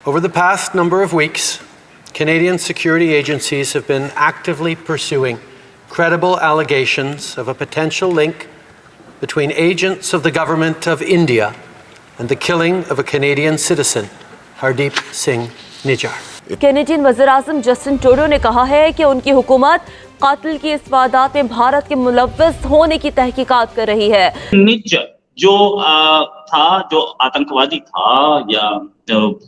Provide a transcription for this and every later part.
Over the past number of weeks, Canadian security agencies have been actively pursuing credible allegations of a potential link between agents of the government of India and the killing of a Canadian citizen, Hardeep Singh Nijjar. Canadian वज़ीर-ए-आज़म Justin Trudeau ने कहा है कि उनकी हुकूमत कातिल की इस वारदात में भारत के मुलव्वस होने की तहकीकात कर रही है। निज्जर जो था, जो आतंकवादी था या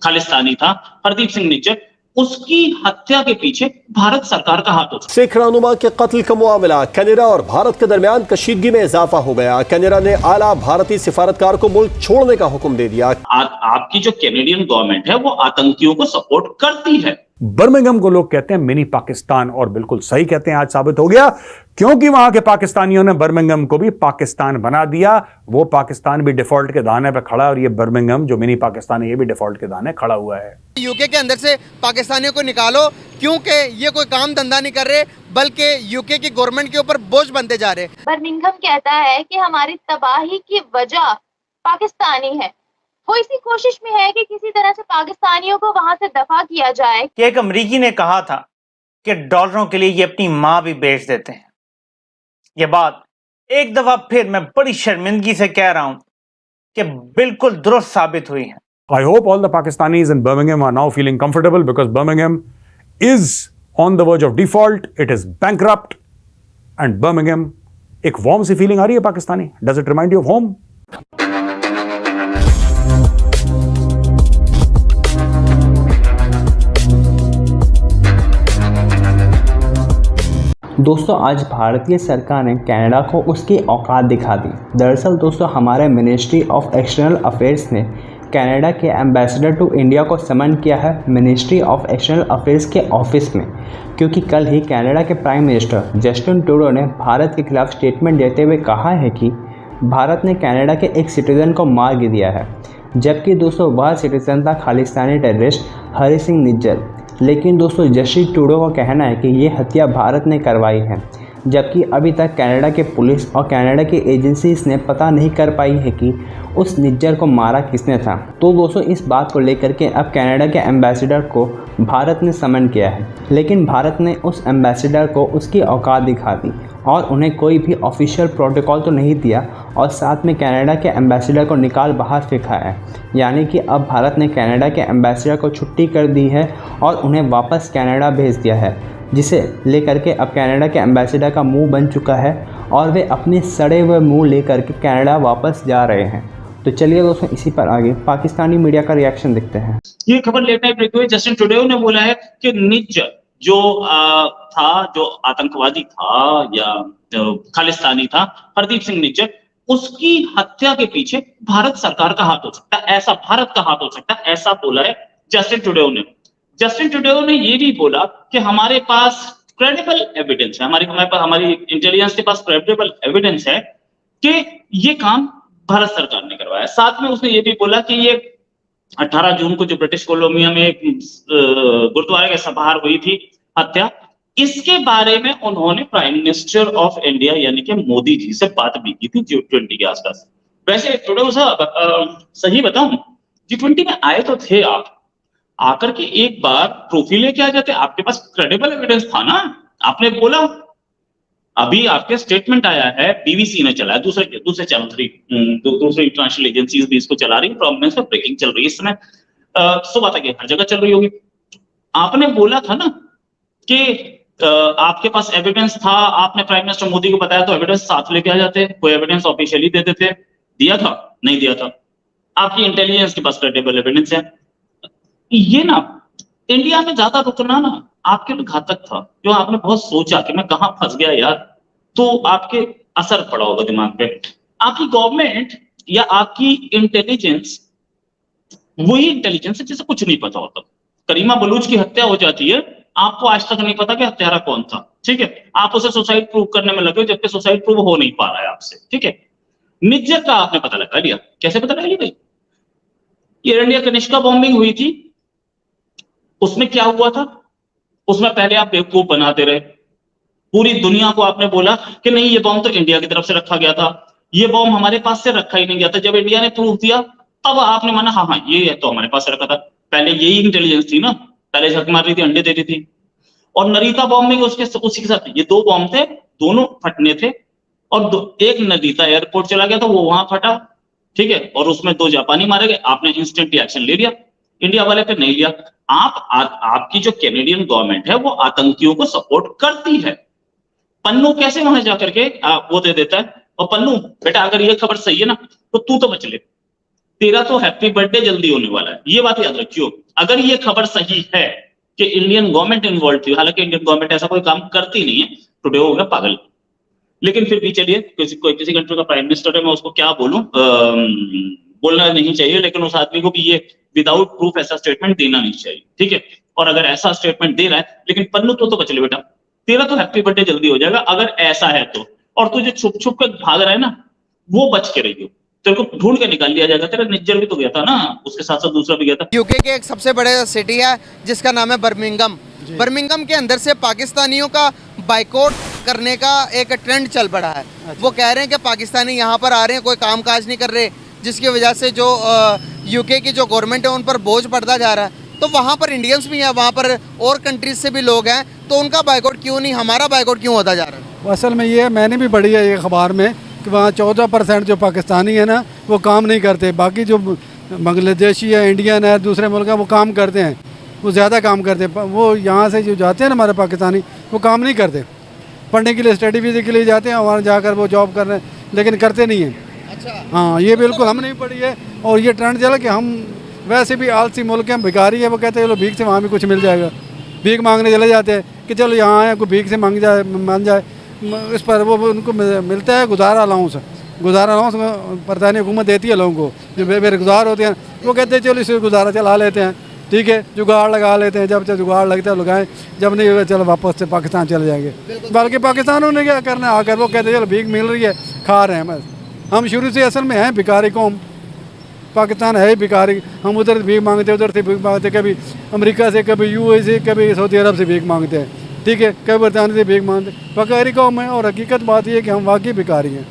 खालिस्तानी था, हरदीप सिंह निज्जर, उसकी हत्या के पीछे भारत सरकार का हाथ होता है। सिख रहनुमा के कत्ल का मामला कनाडा और भारत के दरमियान कशीदगी में इजाफा हो गया। कनाडा ने आला भारतीय सिफारतकार को मुल्क छोड़ने का हुक्म दे दिया। आपकी जो कैनेडियन गवर्नमेंट है वो आतंकियों को सपोर्ट करती है। बर्मिंघम को लोग कहते हैं मिनी पाकिस्तान, और बिल्कुल सही कहते हैं। आज साबित हो गया, क्योंकि वहां के पाकिस्तानियों ने बर्मिंघम को भी पाकिस्तान बना दिया। वो पाकिस्तान भी डिफॉल्ट के दाने पे खड़ा है और ये बर्मिंघम जो मिनी पाकिस्तान है ये भी डिफॉल्ट के दाने खड़ा हुआ है। यूके के अंदर से पाकिस्तानियों को निकालो, क्योंकि ये कोई काम धंधा नहीं कर रहे, बल्कि यूके की गवर्नमेंट के ऊपर बोझ बनते जा रहे। बर्मिंघम कहता है कि हमारी तबाही की वजह पाकिस्तानी है। वो इसी कोशिश में है कि किसी तरह से पाकिस्तानियों को वहां से दफा किया जाए। कि एक अमरीकी ने कहा था कि डॉलरों के लिए ये अपनी माँ भी बेच देते हैं। ये बात एक दफा फिर मैं बड़ी शर्मिंदगी से कह रहा हूं कि बिल्कुल दुरुस्त साबित हुई है। I hope all the Pakistanis in Birmingham are now feeling comfortable because Birmingham is on the verge of default. It is bankrupt, and Birmingham एक warm सी feeling आ रही है Pakistani. Does it remind you of home? दोस्तों, आज भारतीय सरकार ने Canada को उसकी औकात दिखा दी। दरअसल दोस्तों, हमारे मिनिस्ट्री ऑफ एक्सटर्नल अफेयर्स ने कनाडा के एम्बेसडर टू इंडिया को समन किया है मिनिस्ट्री ऑफ एक्सटर्नल अफेयर्स के ऑफिस में, क्योंकि कल ही कनाडा के प्राइम मिनिस्टर जस्टिन ट्रूडो ने भारत के खिलाफ स्टेटमेंट देते हुए कहा है कि भारत ने कनाडा के एक सिटीज़न को मार दिया है, जबकि दोस्तों वह सिटीज़न था खालिस्तानी टेररिस्ट हरदीप सिंह निज्जर। लेकिन दोस्तों, जस्टिन ट्रूडो का कहना है कि ये हत्या भारत ने करवाई है, जबकि अभी तक कनाडा के पुलिस और कनाडा की एजेंसीज ने पता नहीं कर पाई है कि उस निज्जर को मारा किसने था। तो दोस्तों, इस बात को लेकर के अब कनाडा के एम्बेसडर को भारत ने समन किया है, लेकिन भारत ने उस एम्बेसडर को उसकी औकात दिखा दी और उन्हें कोई भी ऑफिशियल प्रोटोकॉल तो नहीं दिया, और साथ में कनाडा के एम्बेसडर को निकाल बाहर फेंका है। यानी कि अब भारत ने कनाडा के एम्बेसडर को छुट्टी कर दी है और उन्हें वापस कनाडा भेज दिया है, जिसे लेकर के अब कनाडा के एम्बेसडर का मुंह बन चुका है और वे अपने सड़े हुए मुंह लेकर के कनाडा वापस जा रहे हैं। तो चलिए दोस्तों, इसी पर आगे पाकिस्तानी मीडिया का रिएक्शन देखते हैं। ये खबर लेट नाइट ब्रेक हुई। जस्टिन ट्रूडो ने बोला है कि निज्जर जो था, जो आतंकवादी था या खालिस्तानी था, हरदीप सिंह निज्जर, उसकी हत्या के पीछे भारत सरकार का हाथ हो सकता है, ऐसा भारत का हाथ हो सकता है, ऐसा बोला है जस्टिन ट्रूडो ने। जस्टिन ट्रूडो ने ये भी बोला कि हमारे पास क्रेडिबल एविडेंस है, हमारी इंटेलिजेंस के पास क्रेडिबल एविडेंस है कि ये काम भारत सरकार ने करवाया। साथ में उसने ये भी बोला कि ये 18 जून को जो ब्रिटिश कोलंबिया में गुरुद्वारे के बाहर हुई थी हत्या, इसके बारे में उन्होंने प्राइम मिनिस्टर ऑफ इंडिया यानी कि मोदी जी से बात भी की थी G20 के आसपास। वैसे ट्रूडो साहब, सही बताऊं, G20 में आए तो थे आप, आकर के एक बार ट्रॉफी लेके आ जाते। आपके पास क्रेडिबल एविडेंस था ना, आपने बोला। अभी आपके स्टेटमेंट आया है, बीबीसी ने चलाया, दूसरे चैनल, दूसरी इंटरनेशनल एजेंसीज भी इसको चला रही है, प्रोमिनेंस पे ब्रेकिंग चल रही है इस समय, सुबह तक हर जगह चल रही होगी। आपने बोला था ना कि आपके पास एविडेंस था, आपने प्राइम मिनिस्टर मोदी को बताया तो एविडेंस साथ लेके आ जाते, कोई एविडेंस ऑफिशियली दे देते। दिया था? नहीं दिया था। आपकी इंटेलिजेंस के पास क्रेडिबल एविडेंस है। ये ना इंडिया में ज्यादा रुकना ना आपके लिए घातक था, जो आपने बहुत सोचा कि मैं कहां फंस गया यार, तो आपके असर पड़ा होगा दिमाग पे। आपकी गवर्नमेंट या आपकी इंटेलिजेंस वही इंटेलिजेंस है जिसे कुछ नहीं पता होता। करीमा बलूच की हत्या हो जाती है, आपको आज तक नहीं पता कि हत्यारा कौन था, ठीक है। आप उसे सुसाइड प्रूव करने में लगे, जबकि सुसाइड प्रूव हो नहीं पा रहा है आपसे, ठीक है। निज्जर का आपने पता लगा लिया, कैसे पता लगा लिया भाई? एयर इंडिया कनिष्का बॉम्बिंग हुई थी, उसमें क्या हुआ था? उसमें पहले आप बेवकूफ बनाते रहे, पूरी दुनिया को आपने बोला कि नहीं ये बॉम्ब तो इंडिया की तरफ से रखा गया था, ये बॉम्ब हमारे पास से रखा ही नहीं गया था। जब इंडिया ने प्रूफ दिया तब आपने माना हाँ ये तो हमारे पास से रखा था। पहले यही इंटेलिजेंस थी ना, पहले झक मार रही थी, अंडे दे रही थी। और नरीता बॉम्ब में उसके उसी के साथ ये 2 बॉम्ब थे, दोनों फटने थे। और एक नरीता एयरपोर्ट चला गया था, वो वहां फटा, ठीक है, और उसमें 2 जापानी मारे गए। आपने इंस्टेंट एक्शन ले लिया, इंडिया वाले पे नहीं लिया। आपकी जो कैनेडियन गवर्नमेंट है वो आतंकियों को सपोर्ट करती है। पन्नू कैसे वहां जाकर के वो दे देता है, और पन्नू बेटा अगर ये खबर सही है ना तो तू तो बच ले, तेरा तो हैप्पी बर्थडे जल्दी होने वाला है, ये बात याद रखियो। अगर ये खबर सही है कि इंडियन गवर्नमेंट इन्वॉल्व थी, हालांकि इंडियन गवर्नमेंट ऐसा कोई काम करती नहीं है, टुडे हो गया पागल। लेकिन फिर भी चलिए, किसी कंट्री का प्राइम मिनिस्टर है, मैं उसको क्या बोलूं, बोलना नहीं चाहिए, लेकिन उस आदमी को भी ये विदाउट प्रूफ ऐसा स्टेटमेंट देना नहीं चाहिए, ठीक है। और अगर ऐसा स्टेटमेंट दे रहा है, लेकिन पन्नू तो बच ले बेटा, तेरा तो हैप्पी बर्थडे जल्दी हो जाएगा अगर ऐसा है तो। और तू जो छुप छुप कर भाग रहा है ना, वो बच के रहियो, तेरे को ढूंढ के निकाल लिया जाएगा। तेरा निज्जर भी तो गया था ना, उसके साथ साथ दूसरा भी गया था। यूके के एक सबसे बड़े सिटी है जिसका नाम है बर्मिंघम। बर्मिंघम के अंदर से पाकिस्तानियों का बाइकआउट करने का एक ट्रेंड चल पड़ा है। वो कह रहे हैं कि पाकिस्तानी यहाँ पर आ रहे हैं, कोई काम काज नहीं कर रहे, जिसकी वजह से जो यूके की जो गवर्नमेंट है उन पर बोझ बढ़ता जा रहा है। तो वहाँ पर इंडियंस भी हैं, वहाँ पर और कंट्रीज से भी लोग हैं, तो उनका बाइकआउट क्यों नहीं, हमारा बाइकआउट क्यों होता जा रहा है? असल में ये मैंने भी पढ़ी है ये अखबार में कि वहाँ 14% जो पाकिस्तानी है ना वो काम नहीं करते, बाकी जो बांग्लादेशी है, इंडियन है, दूसरे मुल्क है, वो काम करते हैं, वो ज़्यादा काम करते हैं। वो यहाँ से जो जाते हैं ना हमारे पाकिस्तानी, वो काम नहीं करते, पढ़ने के लिए स्टडी वीज़े के लिए जाते हैं, वहाँ जाकर वो जॉब कर रहे हैं, लेकिन करते नहीं हैं। अच्छा, हाँ, ये बिल्कुल हमने भी पढ़ी है। और ये ट्रेंड चला कि हम वैसे भी आलसी मुल्क हैं, भिखारी है, वो कहते हैं चलो भीख से वहाँ भी कुछ मिल जाएगा, भीख मांगने चले जाते हैं कि चलो यहाँ आए कोई भीख से मांग जाए। इस पर वो उनको मिलता है गुजारा अलाउंस बरतानी हुकूमत देती है लोगों को, जो बेरोजगार होते हैं, वो कहते हैं चलो इसे गुजारा चला लेते हैं, ठीक है, जुगाड़ लगा लेते हैं, जब जुगाड़ लगता है लगाएं, जब नहीं होगा चलो वापस से पाकिस्तान चले जाएंगे। बल्कि पाकिस्तानों ने क्या करना है, आकर वो कहते हैं चलो भीख मिल रही है, खा रहे हैं बस। हम शुरू से असल में हैं भिखारी कौम, पाकिस्तान है ही भिखारी। हम उधर से भीख मांगते, उधर से भीख मांगते, कभी अमेरिका से, कभी यूएई से, कभी सऊदी अरब से भीख मांगते हैं, ठीक है, कभी बरतानी से भीख मांगते, भिखारी कौम है। और हकीकत बात यह है कि हम वाकई भिखारी हैं,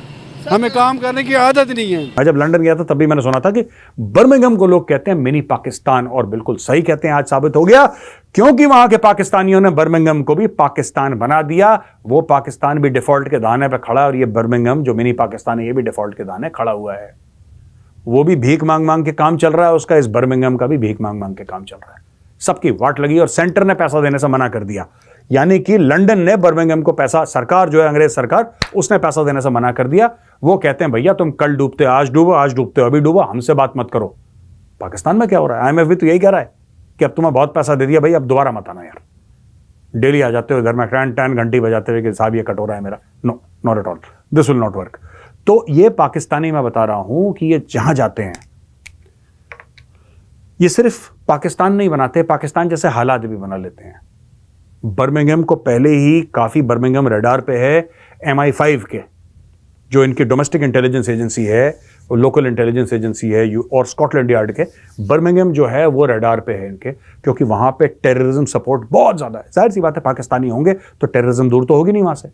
हमें काम करने की आदत नहीं है। मैं जब लंदन गया था तब भी मैंने सुना था कि बर्मिंघम को लोग कहते हैं मिनी पाकिस्तान, और बिल्कुल सही कहते हैं। आज साबित हो गया, क्योंकि वहां के पाकिस्तानियों ने बर्मिंघम को भी पाकिस्तान बना दिया। वो पाकिस्तान भी डिफॉल्ट के दाने पे खड़ा है, और ये बर्मिंघम जो मिनी पाकिस्तान है ये भी डिफॉल्ट के दाने खड़ा हुआ है। वो भी भीख मांग मांग के काम चल रहा है उसका, इस बर्मिंघम का भी भीख मांग मांग के काम चल रहा है। सबकी वाट लगी और सेंटर ने पैसा देने से मना कर दिया, यानी कि लंदन ने बर्मिंघम को पैसा, सरकार जो है अंग्रेज सरकार, उसने पैसा देने से मना कर दिया। वो कहते हैं भैया तुम कल डूबते आज डूबो, आज डूबते अभी डूबो, हमसे बात मत करो। पाकिस्तान में क्या हो रहा है, IMF भी तो यही कह रहा है कि अब तुम्हें बहुत पैसा दे दिया भाई, अब दोबारा मत आना यार। डेली आ जाते हो घर में टैन घंटी बजाते हुए कि साहब ये कट हो रहा है मेरा, no not at all, this will not work. तो ये पाकिस्तानी मैं बता रहा हूं कि ये जहां जाते हैं, ये सिर्फ पाकिस्तान नहीं बनाते, पाकिस्तान जैसे हालात भी बना लेते हैं। बर्मिंघम को पहले ही काफ़ी, बर्मिंघम रडार पे है MI5 के, जो इनकी डोमेस्टिक इंटेलिजेंस एजेंसी है, वो लोकल इंटेलिजेंस एजेंसी है, और स्कॉटलैंड यार्ड के। बर्मिंघम जो है वो रडार पे है इनके, क्योंकि वहाँ पे टेररिज्म सपोर्ट बहुत ज़्यादा है। जाहिर सी बात है पाकिस्तानी होंगे तो टेररिज्म दूर तो होगी नहीं वहाँ से।